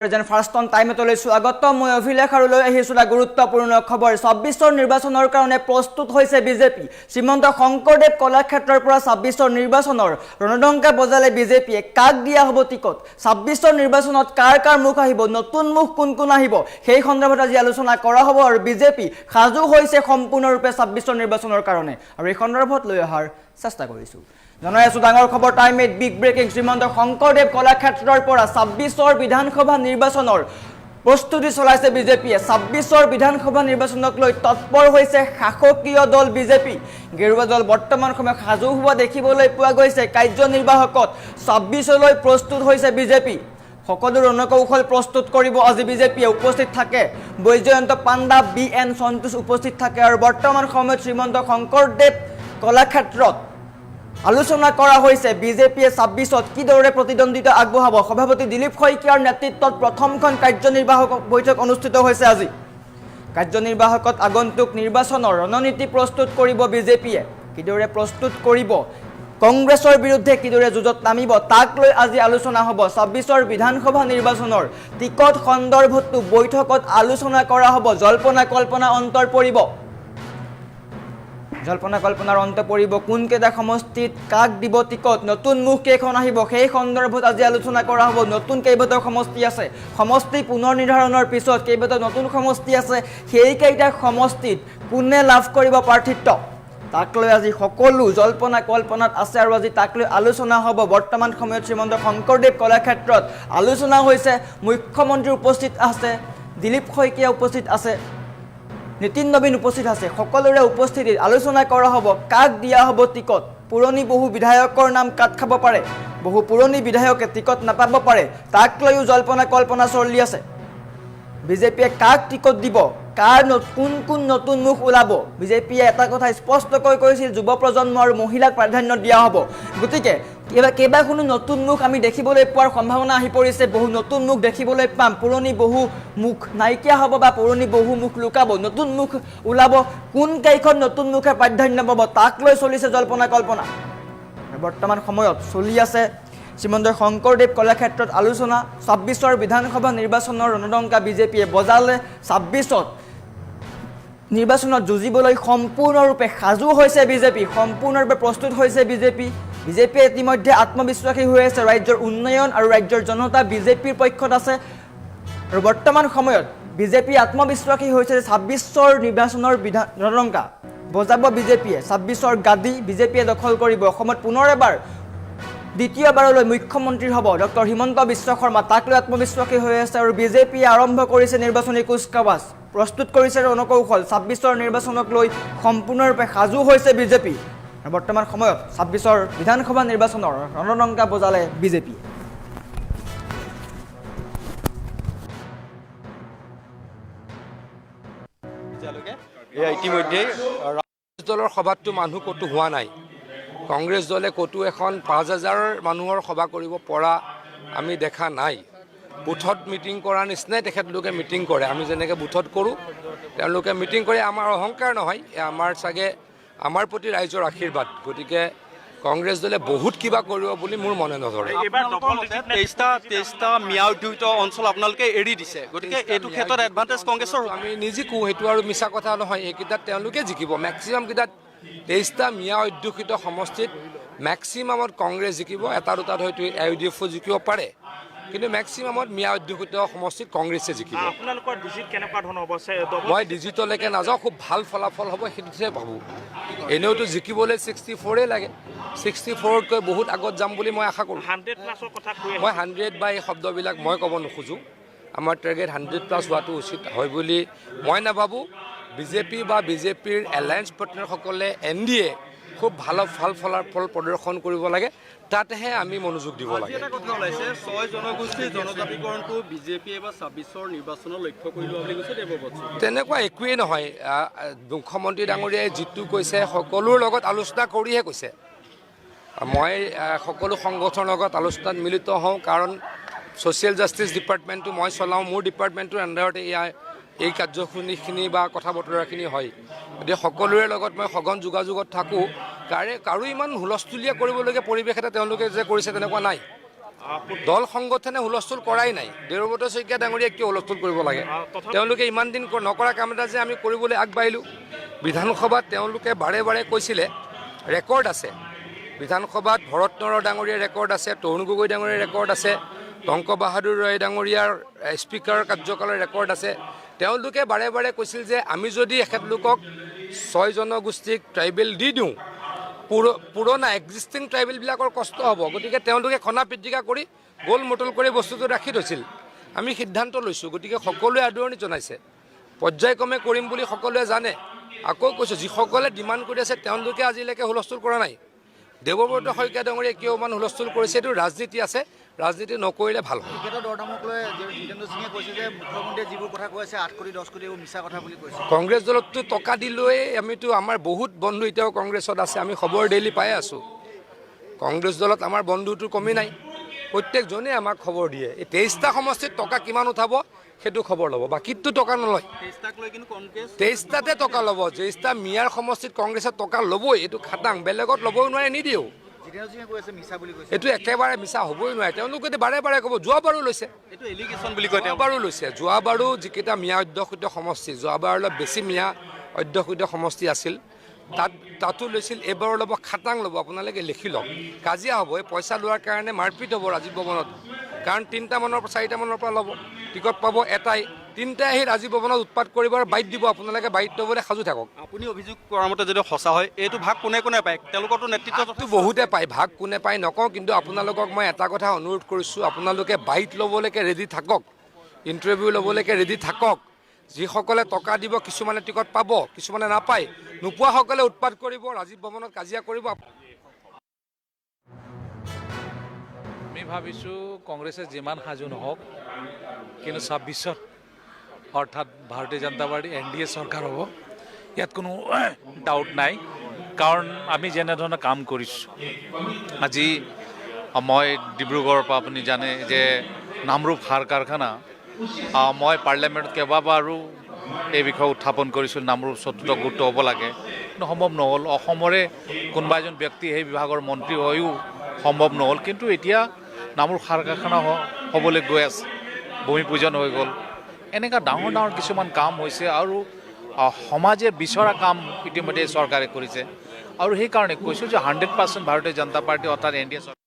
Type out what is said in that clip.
যেন first on টাইমত লৈছোঁ আগত মই অভিলেখ আৰু লৈ আহিছোঁ এটা গুৰুত্বপূৰ্ণ খবৰ ২৬ৰ নিৰ্বাচনৰ কাৰণে প্ৰস্তুত হৈছে বিজেপি শ্ৰীমন্ত শংকৰদেৱ কলাক্ষেত্ৰৰ পৰা ২৬ৰ নিৰ্বাচনৰ ৰণডংকা বজালে বিজেপিয়ে কাক দিয়া হ'ব টিকট ২৬ৰ নিৰ্বাচনত কাৰ মুখ আহিব নতুন মুখ কোন আহিব সেই সন্দৰ্ভত আজি আলোচনা কৰা হ'ব আৰু বিজেপি সাজু হৈছে সম্পূৰ্ণৰূপে ২৬ৰ নিৰ্বাচনৰ কাৰণে আৰু এই সন্দৰ্ভত লৈ অহাৰ চেষ্টা কৰিছোঁ জনাই আছো ডাঙৰ খবৰ টাইমেট বিগ ব্ৰেকিং শ্ৰীমন্ত শংকৰদেৱ কলাক্ষেত্ৰৰ পৰা ২৬ৰ বিধানসভা নিৰ্বাচনৰ প্ৰস্তুতি চলাইছে বিজেপিয়ে ২৬ৰ বিধানসভা নিৰ্বাচনক লৈ তৎপৰ হৈছে শাসকীয় দল বিজেপি গেৰুৱা দল বৰ্তমান সময়ত সাজু হোৱা দেখিবলৈ পোৱা গৈছে কাৰ্যনিৰ্বাহকত ২৬লৈ প্ৰস্তুত হৈছে বিজেপি সকলো ৰণকৌশল প্ৰস্তুত কৰিব আজি বিজেপিয়ে উপস্থিত থাকে বৈজয়ন্ত পাণ্ডা BN সন্তোষ উপস্থিত থাকে আৰু বৰ্তমান সময়ত শ্ৰীমন্ত শংকৰদেৱ কলাক্ষেত্ৰত আলোচনা কৰা হৈছে বিজেপিয়ে ২৬ত কিদৰে প্ৰতিদ্বন্দ্বিতা আগবঢ়াব সভাপতি দিলীপ শইকীয়াৰ নেতৃত্বত প্ৰথমখন কাৰ্যনিৰ্বাহক বৈঠক অনুষ্ঠিত হৈছে আজি কাৰ্যনিৰ্বাহকত আগন্তুক নিৰ্বাচনৰ ৰণনীতি প্ৰস্তুত কৰিব বিজেপিয়ে কিদৰে প্ৰস্তুত কৰিব কংগ্ৰেছৰ বিৰুদ্ধে কিদৰে যুঁজত নামিব তাক লৈ আজি আলোচনা হ'ব ২৬ৰ বিধানসভা নিৰ্বাচনৰ টিকট সন্দৰ্ভতো বৈঠকত আলোচনা কৰা হ'ব জল্পনা কল্পনা অন্তৰ পৰিব জল্পনা কল্পনাৰ অন্ত পৰিব কোন কেইটা সমষ্টিত কাক দিব টিকট নতুন মুখ কেইখন আহিব সেই সন্দৰ্ভত আজি আলোচনা কৰা হ'ব নতুন কেইবাটাও সমষ্টি আছে সমষ্টি পুনৰ নিৰ্ধাৰণৰ পিছত কেইবাটাও নতুন সমষ্টি আছে সেই কেইটা সমষ্টিত কোনে লাভ কৰিব প্ৰাৰ্থিত্ব তাক লৈ আজি সকলো জল্পনা কল্পনাত আছে আৰু আজি তাক লৈ আলোচনা হ'ব বৰ্তমান সময়ত শ্ৰীমন্ত শংকৰদেৱ কলাক্ষেত্ৰত আলোচনা হৈছে মুখ্যমন্ত্ৰী উপস্থিত আছে দিলীপ শইকীয়া উপস্থিত আছে নীতিন নবীন উপস্থিত আছে সকলোৰে উপস্থিতিত আলোচনা কৰা হ'ব কাক দিয়া হ'ব টিকট পুৰণি বহু বিধায়কৰ নাম কাট খাব পাৰে বহু পুৰণি বিধায়কে টিকট নাপাব পাৰে তাক লৈও জল্পনা কল্পনা চলি আছে বিজেপিয়ে কাক টিকট দিব কাৰ কোন নতুন মুখ ওলাব বিজেপিয়ে এটা কথা স্পষ্টকৈ কৈছিল যুৱ প্ৰজন্ম আৰু মহিলাক প্ৰাধান্য দিয়া হ'ব গতিকে কেইবাখনো নতুন মুখ আমি দেখিবলৈ পোৱাৰ সম্ভাৱনা আহি পৰিছে বহু নতুন মুখ দেখিবলৈ পাম পুৰণি বহু মুখ নাইকিয়া হ'ব বা পুৰণি বহু মুখ লুকাব নতুন মুখ ওলাব কোন কেইখন নতুন মুখে প্ৰাধান্য পাব তাক লৈ চলিছে জল্পনা কল্পনা বৰ্তমান সময়ত চলি আছে শ্ৰীমন্ত শংকৰদেৱ কলাক্ষেত্ৰত আলোচনা ২৬ৰ বিধানসভা নিৰ্বাচনৰ ৰণডংকা বিজেপিয়ে বজালে ২৬ত নিৰ্বাচনত যুঁজিবলৈ সম্পূৰ্ণৰূপে সাজু হৈছে বিজেপি সম্পূৰ্ণৰূপে প্ৰস্তুত হৈছে বিজেপিয়ে ইতিমধ্যে আত্মবিশ্বাসী হৈ আছে ৰাজ্যৰ উন্নয়ন আৰু ৰাজ্যৰ জনতা বিজেপিৰ পক্ষত আছে আৰু বৰ্তমান সময়ত বিজেপি আত্মবিশ্বাসী হৈছে যে ২৬ৰ নিৰ্বাচনৰ ৰণডংকা বজাব বিজেপিয়ে ২৬ৰ গাদী বিজেপিয়ে দখল কৰিব অসমত পুনৰ এবাৰ দ্বিতীয়বাৰলৈ মুখ্যমন্ত্ৰী হ'ব ডক্টৰ হিমন্ত বিশ্ব শৰ্মা তাক লৈ আত্মবিশ্বাসী হৈ আছে আৰু বিজেপিয়ে আৰম্ভ কৰিছে নিৰ্বাচনী কুচকাৱাজ প্ৰস্তুত কৰিছে ৰণকৌশল ২৬ৰ নিৰ্বাচনক লৈ সম্পূৰ্ণৰূপে সাজু হৈছে বিজেপি আৰু বৰ্তমান সময়ত ২৬ৰ বিধানসভা নিৰ্বাচনৰ ৰণডংকা বজালে বিজেপি ইতিমধ্যে দলৰ সভাতটো মানুহ ক'তো হোৱা নাই কংগ্ৰেছ দলে ক'তো এখন ৫,০০০ মানুহৰ সভা কৰিব পৰা আমি দেখা নাই বুথত মিটিং কৰাৰ নিচিনাই তেখেতলোকে মিটিং কৰে আমি যেনেকৈ বুথত কৰোঁ তেওঁলোকে মিটিং কৰে আমাৰ অহংকাৰ নহয় আমাৰ চাগে আমাৰ প্ৰতি ৰাইজৰ আশীৰ্বাদ গতিকে কংগ্ৰেছ দলে বহুত কিবা কৰিব বুলি মোৰ মনে নধৰে তেইছটা ম্যাদযুক্ত অঞ্চল আপোনালোকে এৰি দিছে গতিকে এইটো ক্ষেত্ৰত এডভান্টেজ কংগ্ৰেছৰ আমি নিজিকো সেইটো আৰু মিছা কথা নহয় এইকেইটাত তেওঁলোকে জিকিব মেক্সিমাম কেইটাত ২৩টা মিয়া অধ্যুষিত সমষ্টিত মেক্সিমামত কংগ্ৰেছ জিকিব এটা দুটাত হয়তো AUDF জিকিব পাৰে কিন্তু মেক্সিমামত মিয়া অধ্যুষিত সমষ্টিত কংগ্ৰেছে জিকিব আপোনালোকৰ ডিজিট কেনেকুৱা ধৰণৰ হ'ব মই ডিজিটলৈকে নাযাওঁ খুব ভাল ফলাফল হ'ব সেইটোহে ভাবোঁ এনেওতো জিকিবলৈ 64 লাগে 64তকৈ বহুত আগত যাম বুলি মই আশা কৰোঁ 100+ কথা মই 100 বা এই শব্দবিলাক মই ক'ব নোখোজোঁ আমাৰ টাৰ্গেট 100+ হোৱাটো উচিত হয় বুলি মই নাভাবোঁ বিজেপি বা বিজেপিৰ এলায়েন্স পাৰ্টনাৰসকলে NDA খুব ভাল ফলাফল প্ৰদৰ্শন কৰিব লাগে তাতেহে আমি মনোযোগ দিব লাগে এটা কথা ওলাইছে 6 জনগোষ্ঠীৰ জনজাতিকৰণটো বিজেপিয়ে বা ২৬ৰ নিৰ্বাচনৰ লক্ষ্য কৰি লোৱা বুলি কৈছে দেৱবৎস তেনেকুৱা একোৱেই নহয় মুখ্যমন্ত্ৰী ডাঙৰীয়াই যিটো কৈছে সকলোৰ লগত আলোচনা কৰিহে কৈছে মই সকলো সংগঠনৰ লগত আলোচনাত মিলিত হওঁ কাৰণ ছ'চিয়েল জাষ্টিছ ডিপাৰ্টমেণ্টটো মই চলাওঁ মোৰ ডিপাৰ্টমেণ্টটোৰ আণ্ডাৰতে এই কাৰ্যসূচীখিনি বা কথা বতৰাখিনি হয় গতিকে সকলোৰে লগত মই সঘন যোগাযোগত থাকোঁ কাৰো ইমান হুলস্থুলীয়া কৰিবলগীয়া পৰিৱেশ এটা তেওঁলোকে যে কৰিছে তেনেকুৱা নাই দল সংগঠনে হুলস্থুল কৰাই নাই। দেৱব্ৰত শইকীয়া ডাঙৰীয়াই কিয় হুলস্থুল কৰিব লাগে? তেওঁলোকে ইমান দিন নকৰা কাম এটা যে আমি কৰিবলৈ আগবাঢ়িলোঁ। বিধানসভাত তেওঁলোকে বাৰে বাৰে কৈছিলে, ৰেকৰ্ড আছে বিধানসভাত, ভৰত নৰহ ডাঙৰীয়াৰ ৰেকৰ্ড আছে, তৰুণ গগৈ ডাঙৰীয়াৰ ৰেকৰ্ড আছে, টংক বাহাদুৰ ৰয় ডাঙৰীয়াৰ স্পীকাৰৰ কাৰ্যকালৰ ৰেকৰ্ড আছে। তেওঁলোকে বাৰে বাৰে কৈছিল যে আমি যদি এখেতলোকক 6 জনগোষ্ঠীক ট্ৰাইবেল দি দিওঁ, পুৰণা এক্সিষ্টিং ট্ৰাইবেলবিলাকৰ কষ্ট হ'ব। গতিকে তেওঁলোকে খনা পিটিকা কৰি গোল মটল কৰি বস্তুটো ৰাখি থৈছিল। আমি সিদ্ধান্ত লৈছোঁ, গতিকে সকলোৱে আদৰণি জনাইছে। পৰ্যায়ক্ৰমে কৰিম বুলি সকলোৱে জানে। আকৌ কৈছোঁ, যিসকলে ডিমাণ্ড কৰি আছে তেওঁলোকে আজিলৈকে হুলস্থুল কৰা নাই। দেৱব্ৰত শইকীয়া ডাঙৰীয়াই কিয় ইমান হুলস্থুল কৰিছে? এইটো ৰাজনীতি আছে, ৰাজনীতি নকৰিলে ভাল হয়। ক্ৰিকেটৰ দৰদামক লৈ জিতেন্দ্ৰ সিঙে কৈছে যে মুখ্যমন্ত্ৰীয়ে যিবোৰ কথা কৈ আছে 8 কোটি 10 কোটি এইবোৰ মিছা কথা বুলি কৈছে। কংগ্ৰেছ দলততো টকা দিলৈ আমিতো, আমাৰ বহুত বন্ধু এতিয়াও কংগ্ৰেছত আছে, আমি খবৰ ডেইলি পাই আছোঁ। কংগ্ৰেছ দলত আমাৰ বন্ধুটো কমি নাই, প্ৰত্যেকজনে আমাক খবৰ দিয়ে। এই 23টা সমষ্টিত টকা কিমান উঠাব সেইটো খবৰ ল'ব, বাকীতো টকা নলয়। 23টাতে টকা ল'ব। 23টা মিয়াৰ সমষ্টিত কংগ্ৰেছে টকা ল'বই, এইটো খাটাং, বেলেগত ল'বই নোৱাৰে, নিদিয়েও। জিতেন্দ্ৰ সিঙে কৈ আছে মিছা বুলি কৈছে। এইটো একেবাৰে মিছা হ'বই নোৱাৰে। তেওঁলোকে বাৰে বাৰে ক'ব, যোৱাবাৰো লৈছে, এইটো এলিগেশ্যন বুলি কয়। যোৱাবাৰো লৈছে। যোৱাবাৰো যিকেইটা মিয়া অধ্যুষিত সমষ্টি, যোৱাবাৰ অলপ বেছি মিয়া অধ্যুষিত সমষ্টি আছিল, তাতো লৈছিল। এইবাৰো ল'ব, খাটাং ল'ব। আপোনালোকে লিখি লওক, কাজিয়া হ'ব। এই পইচা লোৱাৰ কাৰণে মাৰপিট হ'ব ৰাজীৱ ভৱনত। কাৰণ 4টা মানৰ পৰা ল'ব, টিকট পাব এটাই, 3টাই আহি ৰাজীৱ ভৱনত উৎপাত কৰিব আৰু বাইট দিব। আপোনালোকে বাইট ল'বলৈ সাজু থাকক। আপুনি অভিযোগ কৰাৰ মতে যদি সঁচা হয়, এইটো ভাগ কোনে কোনে পায়? তেওঁলোকৰতো নেতৃত্বটো বহুতে পায়। ভাগ কোনে পায় নকওঁ, কিন্তু আপোনালোকক মই এটা কথা অনুৰোধ কৰিছোঁ, আপোনালোকে বাইট ল'বলৈকে ৰেডি থাকক, ইণ্টাৰভিউ ল'বলৈকে ৰেডি থাকক। যিসকলে টকা দিব, কিছুমানে টিকট পাব, কিছুমানে নাপায়। নোপোৱাসকলে উৎপাত কৰিব, ৰাজীৱ ভৱনত কাজিয়া কৰিব। আমি ভাবিছোঁ কংগ্ৰেছে যিমান সাজু নহওক, কিন্তু 26ত অৰ্থাৎ ভাৰতীয় জনতা পাৰ্টি NDA চৰকাৰ হ'ব, ইয়াত কোনো ডাউট নাই। কাৰণ আমি যেনেধৰণে কাম কৰিছোঁ, আজি মই ডিব্ৰুগড়ৰ পৰা আপুনি জানে যে নামৰূপ সাৰ কাৰখানা, মই পাৰ্লিয়ামেণ্টত কেইবাবাৰো এই বিষয়ে উত্থাপন কৰিছোঁ, নামৰূপ 4ৰ্থ গুৰুত্ব হ'ব লাগে, কিন্তু সম্ভৱ নহ'ল। অসমৰে কোনোবা এজন ব্যক্তি সেই বিভাগৰ মন্ত্ৰী হৈও সম্ভৱ নহ'ল। কিন্তু এতিয়া নামৰূপ সাৰ কাৰখানা হ'বলৈ গৈ আছে, ভূমি পূজন হৈ গ'ল। এনেকুৱা ডাঙৰ ডাঙৰ কিছুমান কাম হৈছে আৰু সমাজে বিচৰা কাম ইতিমধ্যে চৰকাৰে কৰিছে। আৰু সেইকাৰণে কৈছোঁ যে 100% ভাৰতীয় জনতা পাৰ্টি অৰ্থাৎ NDA চৰকাৰ